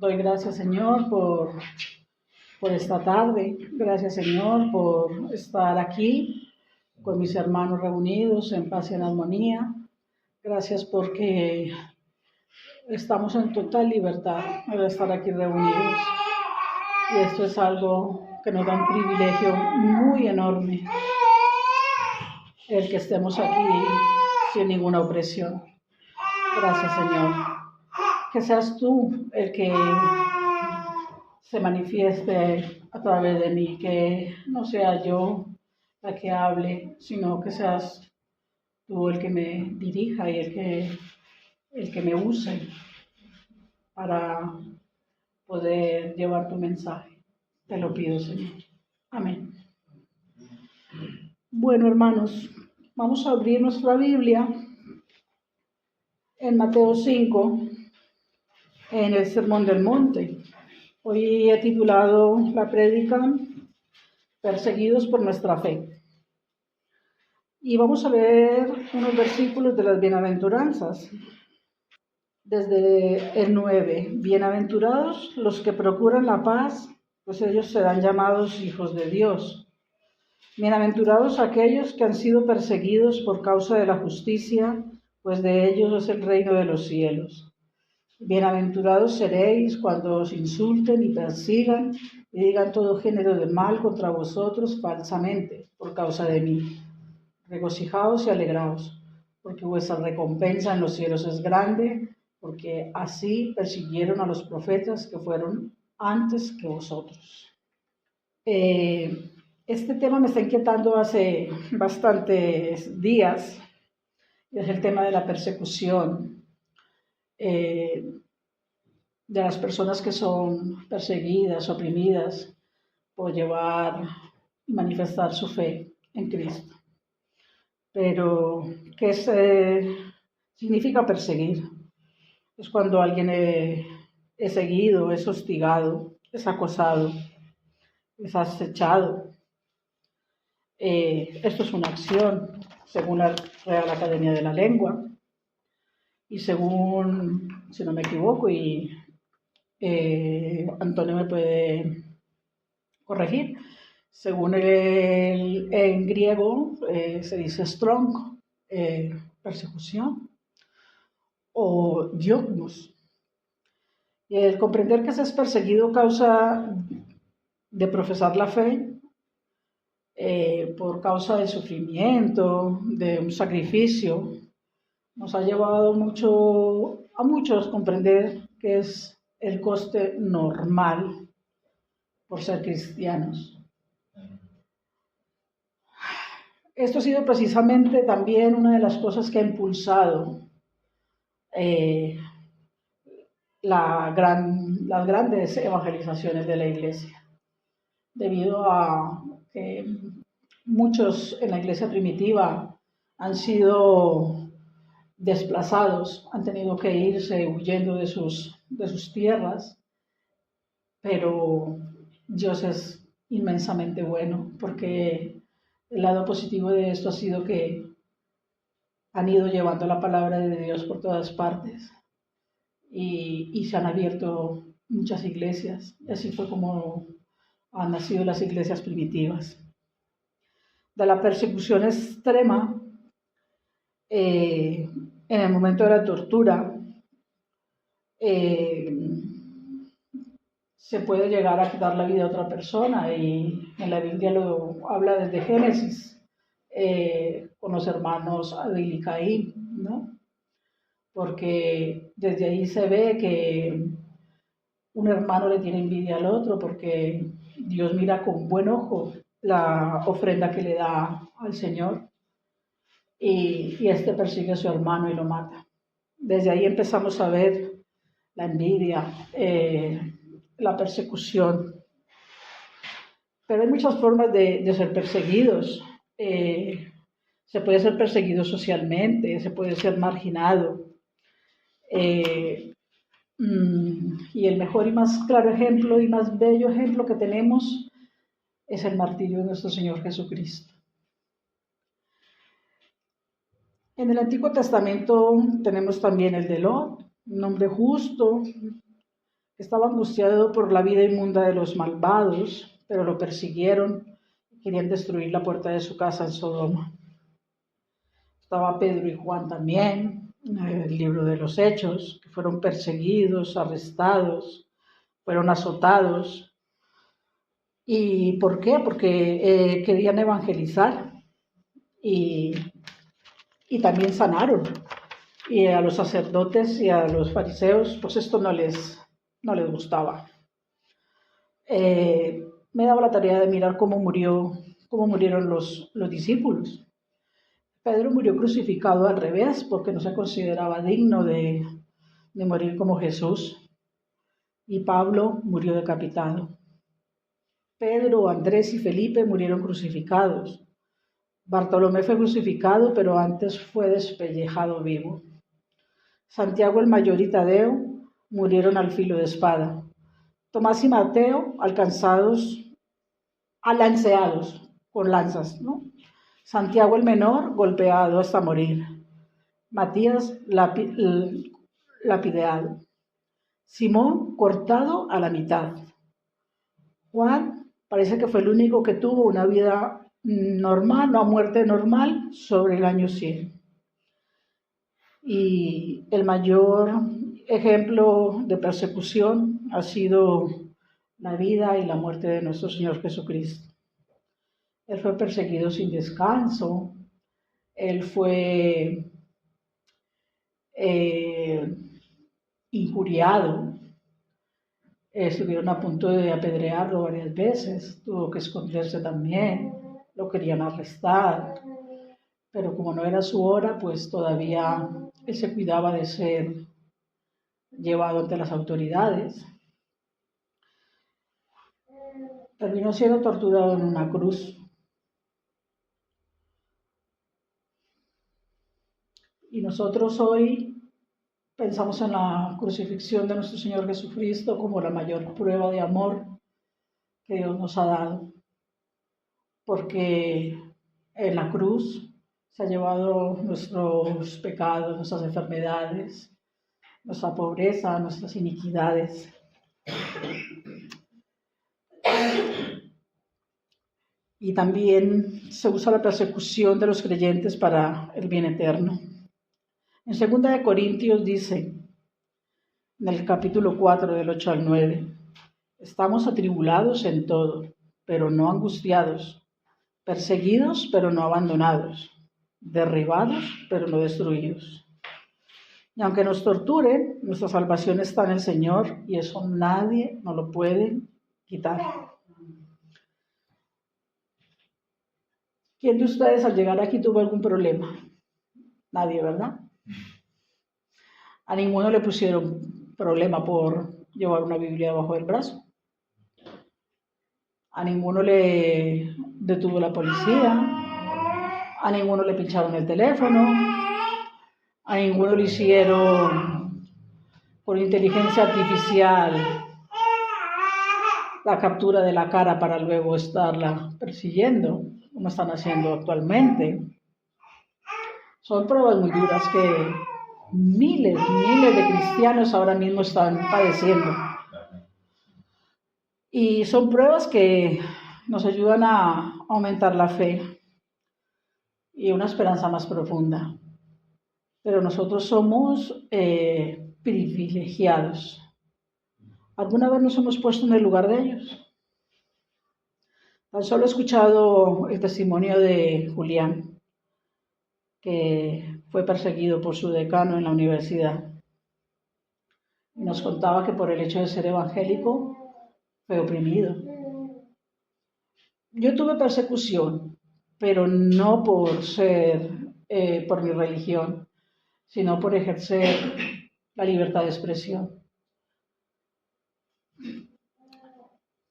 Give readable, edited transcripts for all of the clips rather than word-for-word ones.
Doy gracias, Señor, por esta tarde. Gracias, Señor, por estar aquí con mis hermanos reunidos en paz y en armonía. Gracias porque estamos en total libertad al estar aquí reunidos. Y esto es algo que nos da un privilegio muy enorme, el que estemos aquí sin ninguna opresión. Gracias, Señor. Que seas tú el que se manifieste a través de mí, que no sea yo la que hable, sino que seas tú el que me dirija y el que me use para poder llevar tu mensaje. Te lo pido, Señor. Amén. Bueno, hermanos, vamos a abrir nuestra Biblia en Mateo 5, en el Sermón del Monte. Hoy he titulado la prédica Perseguidos por nuestra fe. Y vamos a leer unos versículos de las bienaventuranzas. Desde el 9. Bienaventurados los que procuran la paz, pues ellos serán llamados hijos de Dios. Bienaventurados aquellos que han sido perseguidos por causa de la justicia, pues de ellos es el reino de los cielos. Bienaventurados seréis cuando os insulten y persigan y digan todo género de mal contra vosotros falsamente por causa de mí. Regocijaos y alegraos, porque vuestra recompensa en los cielos es grande, porque así persiguieron a los profetas que fueron antes que vosotros. Este tema me está inquietando hace bastantes días, y es el tema de la persecución de las personas que son perseguidas, oprimidas por llevar y manifestar su fe en Cristo. Pero, ¿qué significa perseguir? Es cuando alguien es seguido, es hostigado, es acosado, es acechado. Esto es una acción, según la Real Academia de la Lengua, y según, si no me equivoco, y Antonio me puede corregir, según en griego se dice strong, persecución, o diognos. Y el comprender que se es perseguido a causa de profesar la fe, por causa del sufrimiento, de un sacrificio, nos ha llevado a muchos a comprender que es el coste normal por ser cristianos. Esto ha sido precisamente también una de las cosas que ha impulsado las grandes evangelizaciones de la Iglesia, debido a que muchos en la Iglesia primitiva han sido desplazados, han tenido que irse huyendo de sus tierras, pero Dios es inmensamente bueno, porque el lado positivo de esto ha sido que han ido llevando la palabra de Dios por todas partes y se han abierto muchas iglesias. Y así fue como han nacido las iglesias primitivas. De la persecución extrema, en el momento de la tortura, se puede llegar a quitar la vida a otra persona, y en la Biblia lo habla desde Génesis, con los hermanos Abel y Caín, ¿no? Porque desde ahí se ve que un hermano le tiene envidia al otro, porque Dios mira con buen ojo la ofrenda que le da al Señor, y este persigue a su hermano y lo mata. Desde ahí empezamos a ver la envidia, la persecución. Pero hay muchas formas de ser perseguidos. Se puede ser perseguido socialmente, se puede ser marginado. Y el mejor y más claro ejemplo y más bello ejemplo que tenemos es el martirio de nuestro Señor Jesucristo. En el Antiguo Testamento tenemos también el de Lot, un hombre justo Estaba angustiado por la vida inmunda de los malvados, pero lo persiguieron y querían destruir la puerta de su casa en Sodoma. Estaba Pedro y Juan también, en el libro de los Hechos, que fueron perseguidos, arrestados, fueron azotados. ¿Y por qué? Porque querían evangelizar y también sanaron. Y a los sacerdotes y a los fariseos, pues esto no les gustaba. Me daba la tarea de mirar cómo murieron los discípulos. Pedro murió crucificado al revés porque no se consideraba digno de morir como Jesús. Y Pablo murió decapitado. Pedro, Andrés y Felipe murieron crucificados. Bartolomé fue crucificado, pero antes fue despellejado vivo. Santiago el mayor y Tadeo murieron al filo de espada. Tomás y Mateo alanceados con lanzas, ¿no? Santiago el menor golpeado hasta morir. Matías lapideado. Simón cortado a la mitad. Juan parece que fue el único que tuvo una vida normal, una muerte normal sobre el año 100. Y el mayor ejemplo de persecución ha sido la vida y la muerte de nuestro Señor Jesucristo. Él fue perseguido sin descanso, él fue injuriado, estuvieron a punto de apedrearlo varias veces, tuvo que esconderse también, lo querían arrestar, pero como no era su hora, pues todavía él se cuidaba de ser llevado ante las autoridades. Terminó siendo torturado en una cruz. Y nosotros hoy pensamos en la crucifixión de nuestro Señor Jesucristo como la mayor prueba de amor que Dios nos ha dado, porque en la cruz se ha llevado nuestros pecados, nuestras enfermedades, nuestra pobreza, nuestras iniquidades. Y también se usa la persecución de los creyentes para el bien eterno. En 2 Corintios dice, en el capítulo 4, del 8 al 9, estamos atribulados en todo, pero no angustiados, perseguidos, pero no abandonados, derribados, pero no destruidos. Y aunque nos torturen, nuestra salvación está en el Señor y eso nadie nos lo puede quitar. ¿Quién de ustedes al llegar aquí tuvo algún problema? Nadie, ¿verdad? A ninguno le pusieron problema por llevar una Biblia debajo del brazo. A ninguno le detuvo la policía. A ninguno le pincharon el teléfono. A ninguno le hicieron por inteligencia artificial la captura de la cara para luego estarla persiguiendo, como están haciendo actualmente. Son pruebas muy duras que miles de cristianos ahora mismo están padeciendo. Y son pruebas que nos ayudan a aumentar la fe y una esperanza más profunda. Pero nosotros somos privilegiados. ¿Alguna vez nos hemos puesto en el lugar de ellos? Tan solo he escuchado el testimonio de Julián, que fue perseguido por su decano en la universidad. Y nos contaba que por el hecho de ser evangélico fue oprimido. Yo tuve persecución, pero no por por mi religión, sino por ejercer la libertad de expresión.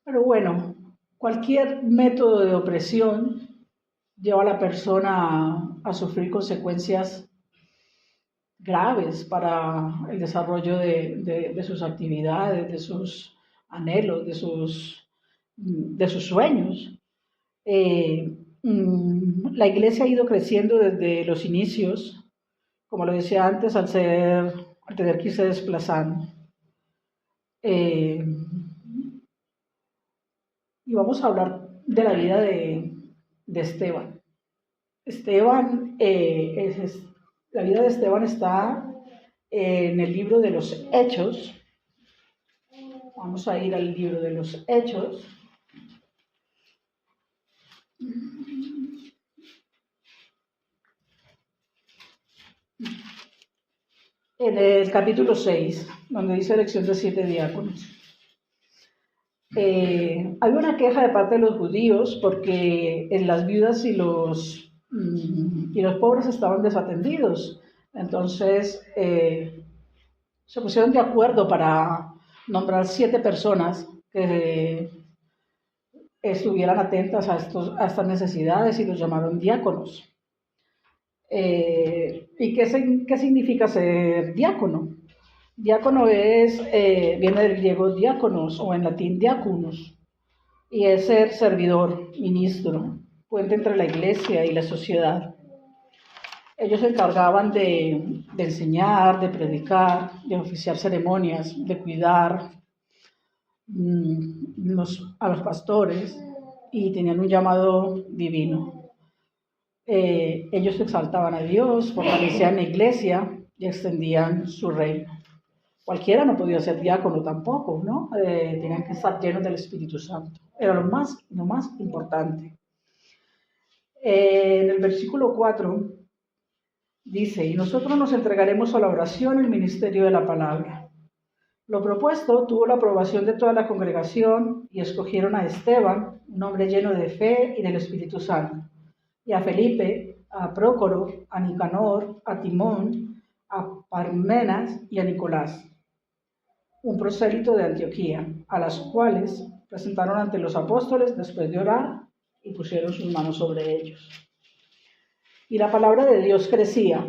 Pero bueno, cualquier método de opresión lleva a la persona a sufrir consecuencias graves para el desarrollo de sus actividades, de sus anhelos, de sus sueños. La iglesia ha ido creciendo desde los inicios, como lo decía antes, al tener que irse desplazando. Eh, y vamos a hablar de la vida de Esteban. La vida de Esteban está en el libro de los Hechos. Vamos a ir al libro de los Hechos. En el capítulo 6, donde dice elección de 7 diáconos. Hay una queja de parte de los judíos porque en las viudas y los pobres estaban desatendidos. Entonces se pusieron de acuerdo para nombrar 7 personas que estuvieran atentas a estas necesidades y los llamaron diáconos. ¿Y qué significa ser diácono? Diácono viene del griego diáconos o en latín diáconos y es ser servidor, ministro, puente entre la iglesia y la sociedad. Ellos se encargaban de enseñar, de predicar, de oficiar ceremonias, de cuidar a los pastores y tenían un llamado divino. Ellos exaltaban a Dios, fortalecían la iglesia y extendían su reino. Cualquiera no podía ser diácono tampoco, ¿no? Tenían que estar llenos del Espíritu Santo. Era lo más importante. En el versículo 4 dice, y nosotros nos entregaremos a la oración y el ministerio de la palabra. Lo propuesto tuvo la aprobación de toda la congregación y escogieron a Esteban, un hombre lleno de fe y del Espíritu Santo, y a Felipe, a Prócoro, a Nicanor, a Timón, a Parmenas y a Nicolás, un prosélito de Antioquía, a las cuales presentaron ante los apóstoles después de orar y pusieron sus manos sobre ellos. Y la palabra de Dios crecía,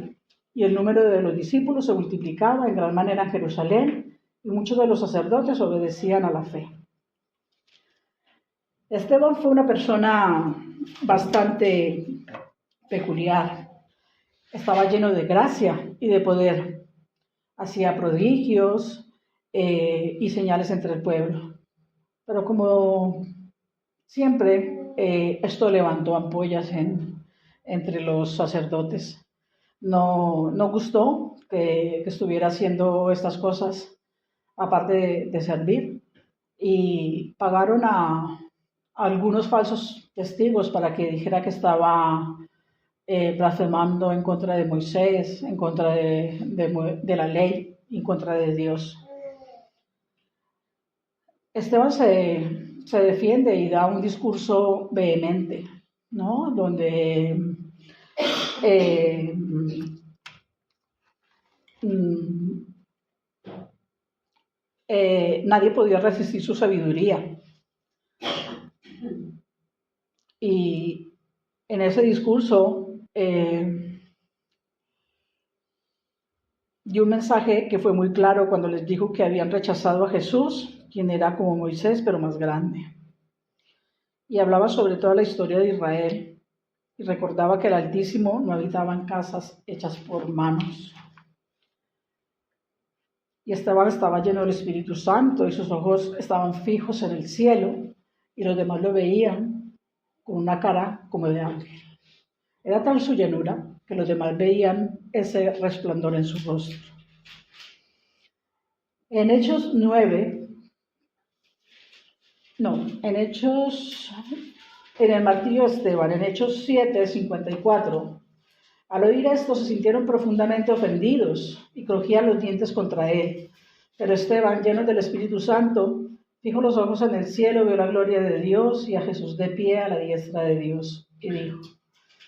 y el número de los discípulos se multiplicaba en gran manera en Jerusalén, y muchos de los sacerdotes obedecían a la fe. Esteban fue una persona bastante peculiar. Estaba lleno de gracia y de poder. Hacía prodigios y señales entre el pueblo. Pero como siempre, esto levantó ampollas entre los sacerdotes. No gustó que estuviera haciendo estas cosas, aparte de servir, y pagaron a algunos falsos testigos para que dijera que estaba blasfemando en contra de Moisés, en contra de la ley, en contra de Dios. Esteban se defiende y da un discurso vehemente, ¿no? Donde nadie podía resistir su sabiduría. Y en ese discurso dio un mensaje que fue muy claro cuando les dijo que habían rechazado a Jesús, quien era como Moisés, pero más grande. Y hablaba sobre toda la historia de Israel y recordaba que el Altísimo no habitaba en casas hechas por manos. Y estaba lleno del Espíritu Santo y sus ojos estaban fijos en el cielo y los demás lo veían con una cara como de ángel. Era tal su llenura que los demás veían ese resplandor en su rostro. En Hechos 9, en el martirio de Esteban, en Hechos 7, 54, al oír esto se sintieron profundamente ofendidos y crujían los dientes contra él. Pero Esteban, lleno del Espíritu Santo, fijó los ojos en el cielo, vio la gloria de Dios y a Jesús de pie a la diestra de Dios, y dijo,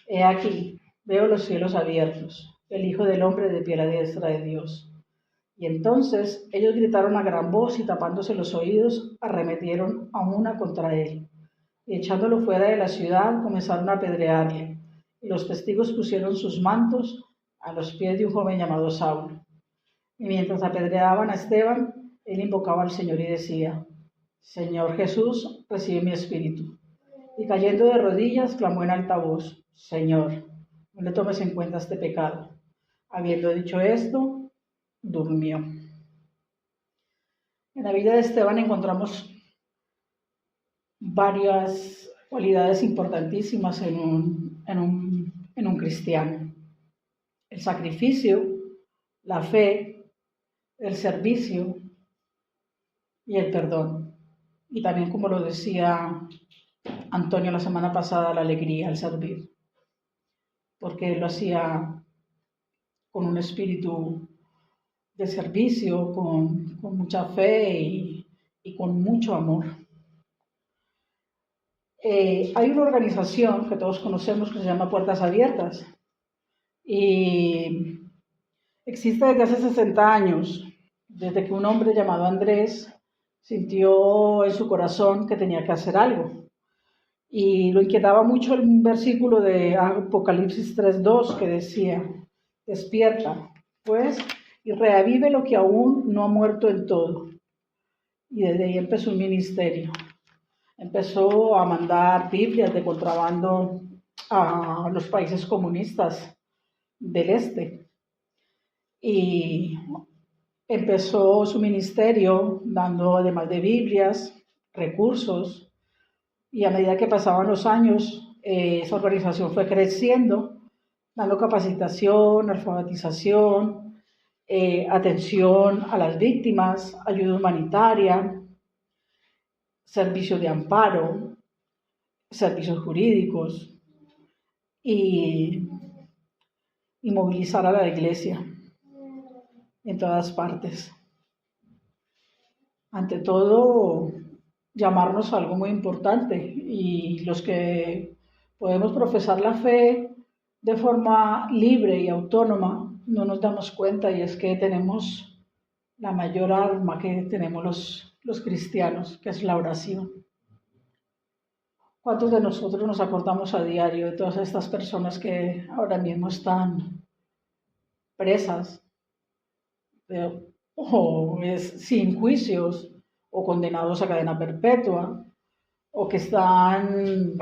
he aquí, veo los cielos abiertos, el Hijo del Hombre de pie a la diestra de Dios. Y entonces ellos gritaron a gran voz y tapándose los oídos, arremetieron a una contra él. Y echándolo fuera de la ciudad, comenzaron a apedrearle. Y los testigos pusieron sus mantos a los pies de un joven llamado Saulo. Y mientras apedreaban a Esteban, él invocaba al Señor y decía, Señor Jesús, recibe mi espíritu. Y cayendo de rodillas, clamó en alta voz, Señor, no le tomes en cuenta este pecado. Habiendo dicho esto, durmió. En la vida de Esteban encontramos varias cualidades importantísimas en un cristiano. El sacrificio, la fe, el servicio y el perdón. Y también, como lo decía Antonio la semana pasada, la alegría al servir, porque él lo hacía con un espíritu de servicio, con mucha fe y con mucho amor. Hay una organización que todos conocemos que se llama Puertas Abiertas y existe desde hace 60 años, desde que un hombre llamado Andrés sintió en su corazón que tenía que hacer algo. Y lo inquietaba mucho el versículo de Apocalipsis 3:2 que decía, despierta, pues, y reavive lo que aún no ha muerto en todo. Y desde ahí empezó un ministerio. Empezó a mandar Biblias de contrabando a los países comunistas del este. Y empezó su ministerio dando, además de Biblias, recursos. Y a medida que pasaban los años, esa organización fue creciendo, dando capacitación, alfabetización, atención a las víctimas, ayuda humanitaria, servicio de amparo, servicios jurídicos y movilizar a la iglesia en todas partes. Ante todo, llamarnos a algo muy importante, y los que podemos profesar la fe de forma libre y autónoma no nos damos cuenta, y es que tenemos la mayor arma que tenemos los cristianos, que es la oración. ¿Cuántos de nosotros nos acordamos a diario de todas estas personas que ahora mismo están presas o sin juicios o condenados a cadena perpetua, o que están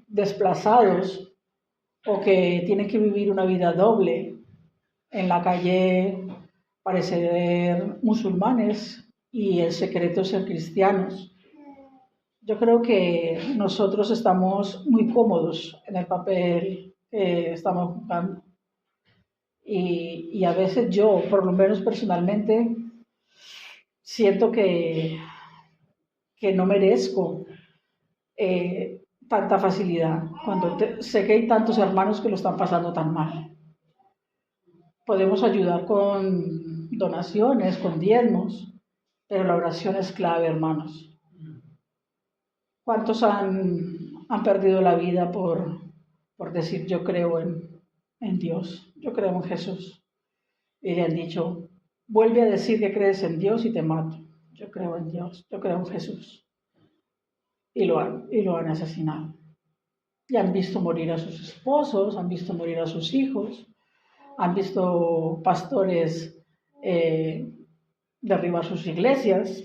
desplazados, o que tienen que vivir una vida doble en la calle, parecer musulmanes y el secreto ser cristianos? Yo creo que nosotros estamos muy cómodos en el papel que estamos jugando. Y a veces yo, por lo menos personalmente, siento que no merezco tanta facilidad, cuando sé que hay tantos hermanos que lo están pasando tan mal. Podemos ayudar con donaciones, con diezmos, pero la oración es clave, hermanos. ¿Cuántos han perdido la vida por decir yo creo en Dios, yo creo en Jesús? Y le han dicho, vuelve a decir que crees en Dios y te mato. Yo creo en Dios, yo creo en Jesús. Y lo han asesinado. Y han visto morir a sus esposos, han visto morir a sus hijos, han visto pastores derribar sus iglesias.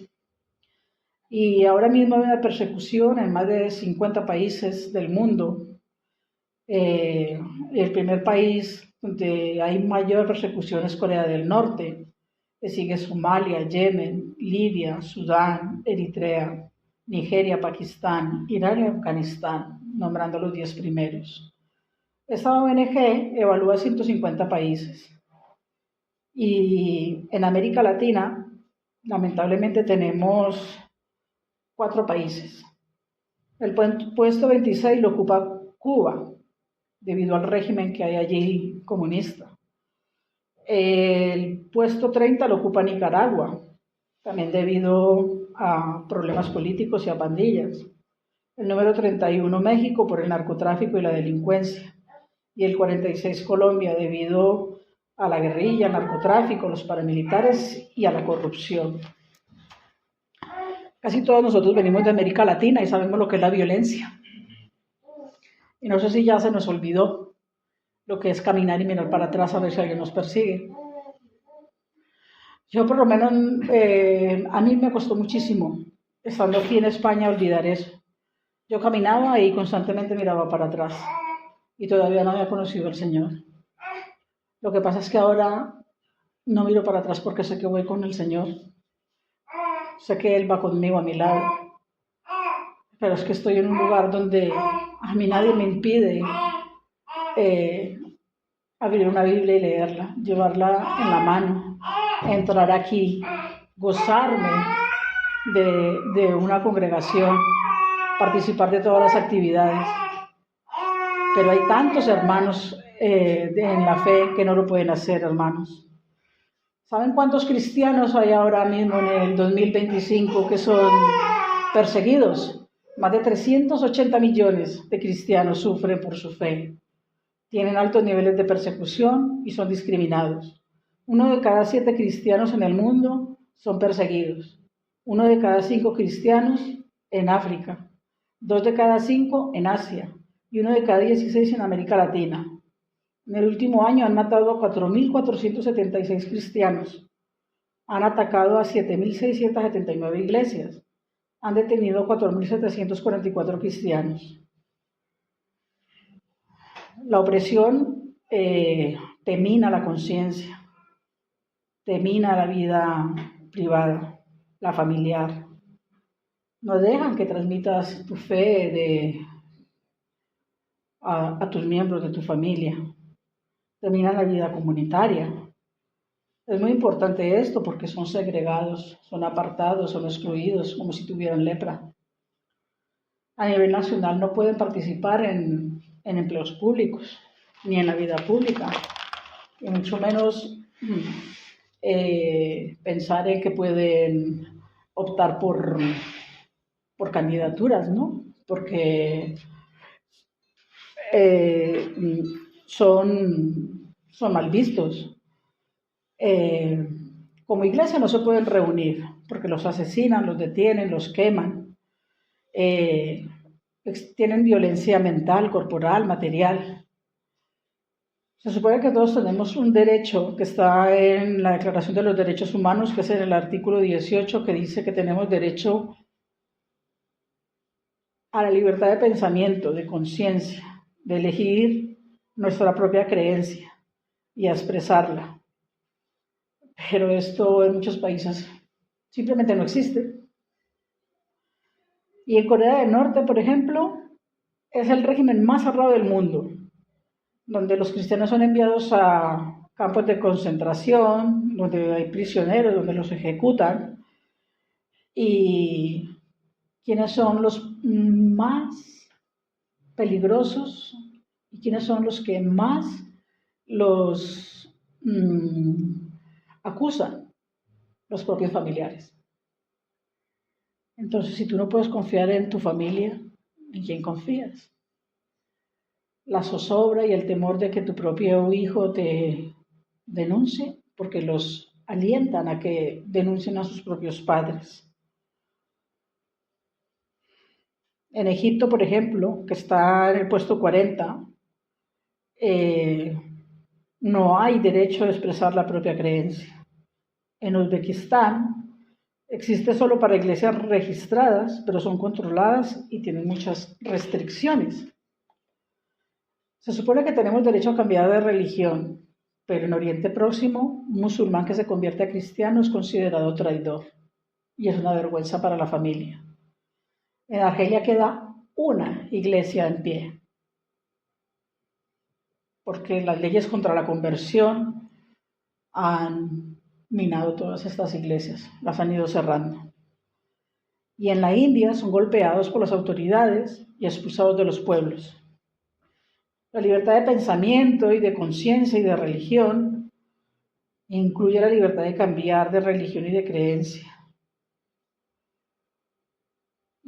Y ahora mismo hay una persecución en más de 50 países del mundo. El primer país donde hay mayor persecución es Corea del Norte. Le sigue Somalia, Yemen, Libia, Sudán, Eritrea, Nigeria, Pakistán, Irán y Afganistán, nombrando los 10 primeros. Esta ONG evalúa 150 países. Y en América Latina, lamentablemente, tenemos 4 países. El puesto 26 lo ocupa Cuba, debido al régimen que hay allí comunista. El puesto 30 lo ocupa Nicaragua, también debido a problemas políticos y a pandillas. El número 31 México, por el narcotráfico y la delincuencia. Y el 46 Colombia, debido a la guerrilla, al narcotráfico, los paramilitares y a la corrupción. Casi todos nosotros venimos de América Latina y sabemos lo que es la violencia. Y no sé si ya se nos olvidó lo que es caminar y mirar para atrás a ver si alguien nos persigue. Yo por lo menos, a mí me costó muchísimo, estando aquí en España, olvidar eso. Yo caminaba y constantemente miraba para atrás y todavía no había conocido al Señor. Lo que pasa es que ahora no miro para atrás porque sé que voy con el Señor. sé que Él va conmigo a mi lado, pero es que estoy en un lugar donde a mí nadie me impide abrir una Biblia y leerla, llevarla en la mano, entrar aquí, gozarme de una congregación, participar de todas las actividades. Pero hay tantos hermanos en la fe que no lo pueden hacer, hermanos. ¿Saben cuántos cristianos hay ahora mismo en el 2025 que son perseguidos? Más de 380 millones de cristianos sufren por su fe. Tienen altos niveles de persecución y son discriminados. 1 de cada 7 cristianos en el mundo son perseguidos. 1 de cada 5 cristianos en África. 2 de cada 5 en Asia. Y 1 de cada 16 en América Latina. En el último año han matado a 4.476 cristianos. Han atacado a 7.679 iglesias. Han detenido a 4.744 cristianos. La opresión te mina la conciencia, te mina la vida privada, la familiar. No dejan que transmitas tu fe a tus miembros de tu familia. Te minan la vida comunitaria. Es muy importante esto porque son segregados, son apartados, son excluidos, como si tuvieran lepra. A nivel nacional no pueden participar en empleos públicos, ni en la vida pública, y mucho menos pensar en que pueden optar por candidaturas, ¿no? Porque son mal vistos. Como iglesia no se pueden reunir porque los asesinan, los detienen, los queman. Tienen violencia mental, corporal, material. Se supone que todos tenemos un derecho que está en la Declaración de los Derechos Humanos, que es en el artículo 18, que dice que tenemos derecho a la libertad de pensamiento, de conciencia, de elegir nuestra propia creencia y a expresarla. Pero esto en muchos países simplemente no existe. Y en Corea del Norte, por ejemplo, es el régimen más cerrado del mundo, donde los cristianos son enviados a campos de concentración, donde hay prisioneros, donde los ejecutan. Y quiénes son los más peligrosos y quiénes son los que más los acusan, los propios familiares. Entonces, si tú no puedes confiar en tu familia, ¿en quién confías? La zozobra y el temor de que tu propio hijo te denuncie, porque los alientan a que denuncien a sus propios padres. En Egipto, por ejemplo, que está en el puesto 40, no hay derecho a expresar la propia creencia. En Uzbekistán existe solo para iglesias registradas, pero son controladas y tienen muchas restricciones. Se supone que tenemos derecho a cambiar de religión, pero en Oriente Próximo, un musulmán que se convierte a cristiano es considerado traidor y es una vergüenza para la familia. En Argelia queda una iglesia en pie, porque las leyes contra la conversión han minado todas estas iglesias, las han ido cerrando. Y en la India son golpeados por las autoridades y expulsados de los pueblos. La libertad de pensamiento y de conciencia y de religión incluye la libertad de cambiar de religión y de creencia.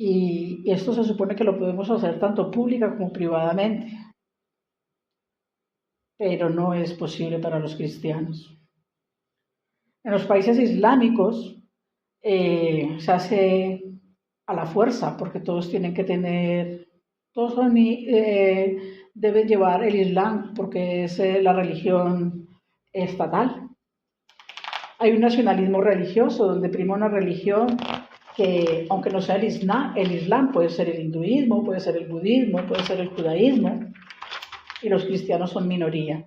Y esto se supone que lo podemos hacer tanto pública como privadamente, pero no es posible para los cristianos. En los países islámicos se hace a la fuerza, porque todos tienen que tener, todos deben llevar el Islam, porque es la religión estatal. Hay un nacionalismo religioso donde prima una religión que, aunque no sea el Islam puede ser el hinduismo, puede ser el budismo, puede ser el judaísmo, y los cristianos son minoría.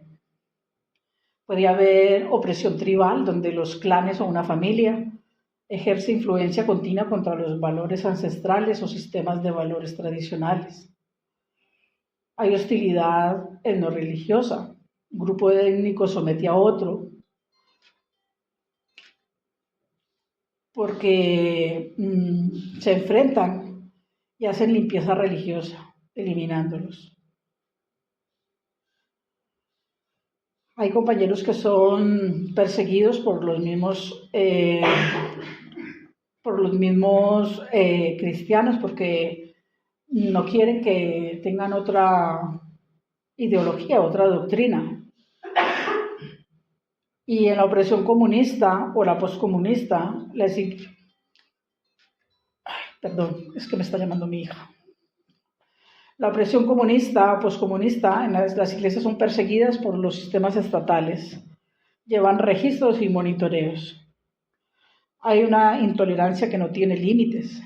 Podría haber opresión tribal, donde los clanes son una familia, ejerce influencia continua contra los valores ancestrales o sistemas de valores tradicionales. Hay hostilidad etnorreligiosa. Un grupo étnico somete a otro porque se enfrentan y hacen limpieza religiosa, eliminándolos. Hay compañeros que son perseguidos por los mismos cristianos porque no quieren que tengan otra ideología, otra doctrina. Y en la opresión comunista o la poscomunista, perdón, es que me está llamando mi hija. La opresión comunista o poscomunista, en las iglesias son perseguidas por los sistemas estatales. Llevan registros y monitoreos. Hay una intolerancia que no tiene límites.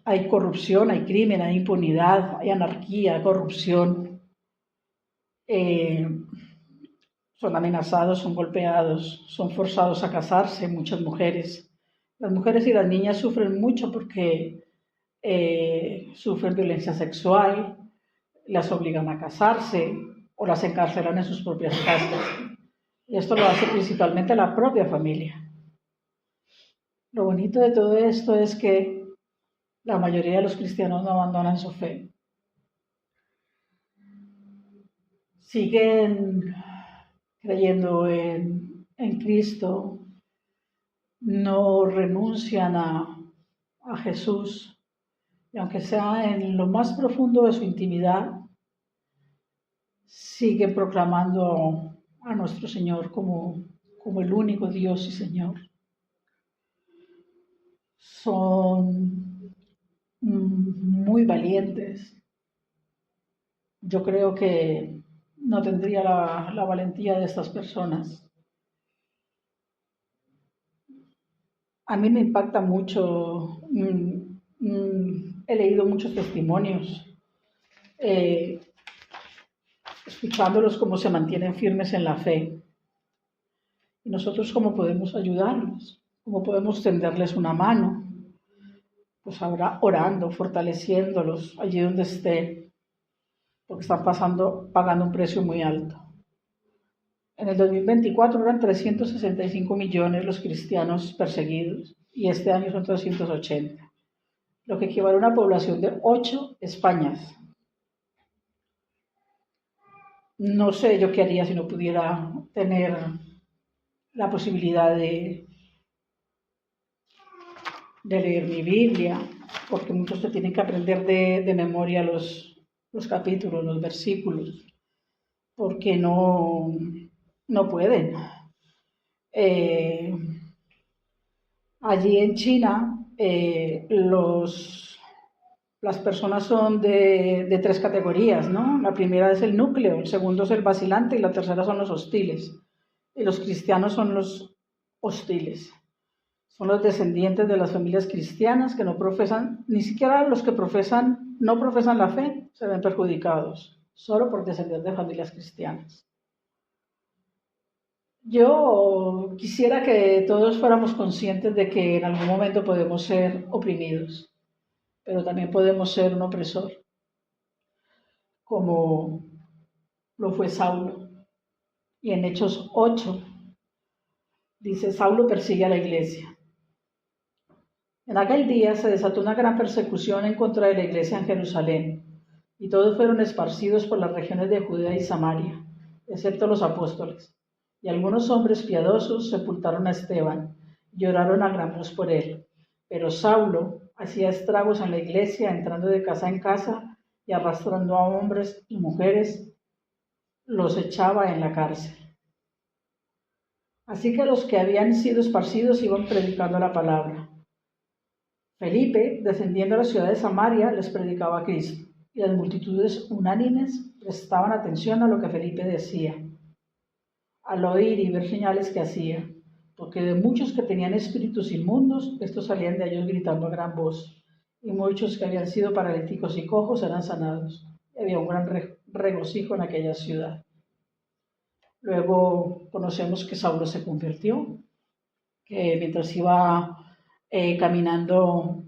Hay corrupción, hay crimen, hay impunidad, hay anarquía, corrupción. Son amenazados, son golpeados, son forzados a casarse, muchas mujeres. Las mujeres y las niñas sufren mucho porque sufren violencia sexual, las obligan a casarse o las encarcelan en sus propias casas. Y esto lo hace principalmente la propia familia. Lo bonito de todo esto es que la mayoría de los cristianos no abandonan su fe. Siguen creyendo en Cristo, no renuncian a Jesús, y aunque sea en lo más profundo de su intimidad, siguen proclamando a nuestro Señor como el único Dios y Señor. Son muy valientes. Yo creo que no tendría la valentía de estas personas. A mí me impacta mucho, he leído muchos testimonios, escuchándolos cómo se mantienen firmes en la fe. Y nosotros cómo podemos ayudarlos, cómo podemos tenderles una mano, pues ahora orando, fortaleciéndolos allí donde estén, porque están pagando un precio muy alto. En el 2024 eran 365 millones los cristianos perseguidos y este año son 380, lo que equivale a una población de 8 Españas. No sé yo qué haría si no pudiera tener la posibilidad de leer mi Biblia, porque muchos se tienen que aprender de memoria los capítulos, los versículos, porque no pueden. Allí en China las personas son de 3 categorías, ¿no? La primera es el núcleo, el segundo es el vacilante y la tercera son los hostiles. Y los cristianos son los hostiles. Son los descendientes de las familias cristianas que no profesan, ni siquiera los que no profesan la fe se ven perjudicados, solo por descender de familias cristianas. Yo quisiera que todos fuéramos conscientes de que en algún momento podemos ser oprimidos, pero también podemos ser un opresor, como lo fue Saulo. Y en Hechos 8 dice: Saulo persigue a la iglesia. En aquel día se desató una gran persecución en contra de la iglesia en Jerusalén, y todos fueron esparcidos por las regiones de Judea y Samaria, excepto los apóstoles. Y algunos hombres piadosos sepultaron a Esteban y oraron a gran voz por él. Pero Saulo hacía estragos en la iglesia, entrando de casa en casa y arrastrando a hombres y mujeres, los echaba en la cárcel. Así que los que habían sido esparcidos iban predicando la palabra. Felipe, descendiendo a la ciudad de Samaria, les predicaba a Cristo, y las multitudes unánimes prestaban atención a lo que Felipe decía, al oír y ver señales que hacía, porque de muchos que tenían espíritus inmundos, estos salían de ellos gritando a gran voz, y muchos que habían sido paralíticos y cojos eran sanados. Y había un gran regocijo en aquella ciudad. Luego conocemos que Saulo se convirtió, que mientras iba caminando,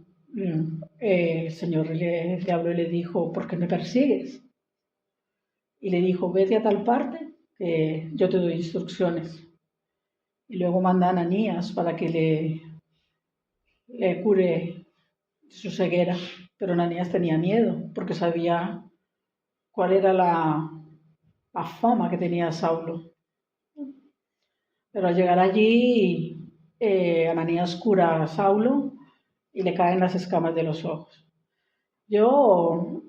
el Señor le habló y le dijo, ¿por qué me persigues? Y le dijo, vete a tal parte, que yo te doy instrucciones. Y luego manda a Ananías para que le cure su ceguera. Pero Ananías tenía miedo, porque sabía cuál era la fama que tenía Saulo. Pero al llegar allí, Ananías cura a Saulo y le caen las escamas de los ojos. Yo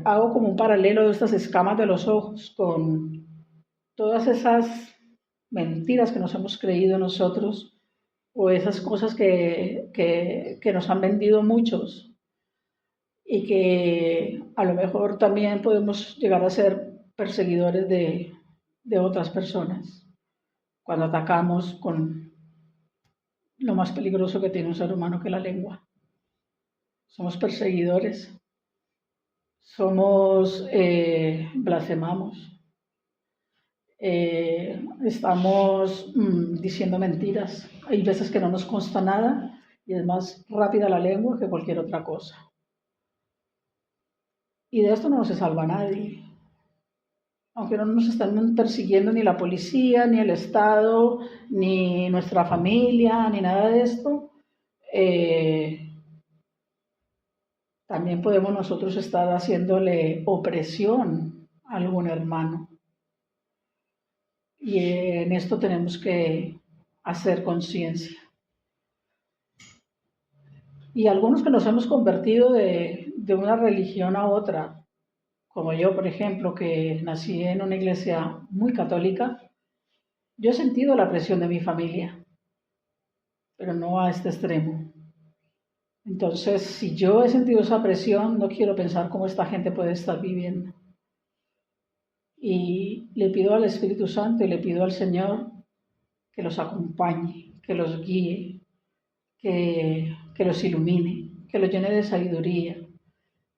hago como un paralelo de estas escamas de los ojos con todas esas mentiras que nos hemos creído nosotros o esas cosas que nos han vendido muchos y que a lo mejor también podemos llegar a ser perseguidores de otras personas cuando atacamos con lo más peligroso que tiene un ser humano, que es la lengua. Somos perseguidores, blasfemamos, estamos diciendo mentiras. Hay veces que no nos consta nada y es más rápida la lengua que cualquier otra cosa. Y de esto no se salva nadie. Aunque no nos están persiguiendo ni la policía, ni el Estado, ni nuestra familia, ni nada de esto, también podemos nosotros estar haciéndole opresión a algún hermano. Y en esto tenemos que hacer conciencia. Y algunos que nos hemos convertido de una religión a otra, como yo, por ejemplo, que nací en una iglesia muy católica, yo he sentido la presión de mi familia, pero no a este extremo. Entonces, si yo he sentido esa presión, no quiero pensar cómo esta gente puede estar viviendo. Y le pido al Espíritu Santo y le pido al Señor que los acompañe, que los guíe, que los ilumine, que los llene de sabiduría,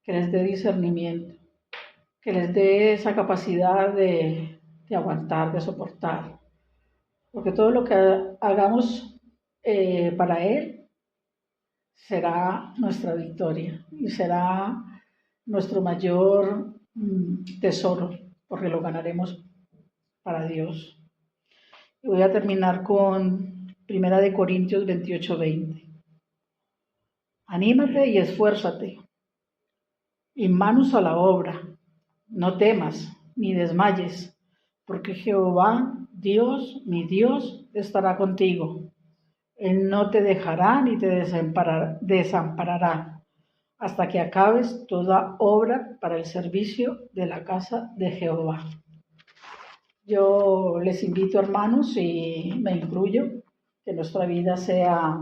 que les dé discernimiento, que les dé esa capacidad de aguantar, de soportar. Porque todo lo que hagamos para Él será nuestra victoria y será nuestro mayor tesoro, porque lo ganaremos para Dios. Y voy a terminar con 1 Corintios 28:20. Anímate y esfuérzate, y manos a la obra. No temas ni desmayes, porque Jehová, Dios, mi Dios, estará contigo. Él no te dejará ni te desamparará hasta que acabes toda obra para el servicio de la casa de Jehová. Yo les invito, hermanos, y me incluyo, que nuestra vida sea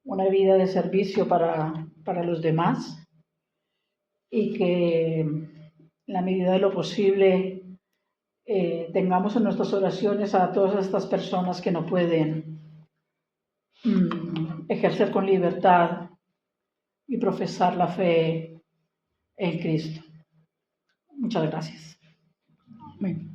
una vida de servicio para los demás y que en la medida de lo posible tengamos en nuestras oraciones a todas estas personas que no pueden ejercer con libertad y profesar la fe en Cristo. Muchas gracias. Amén.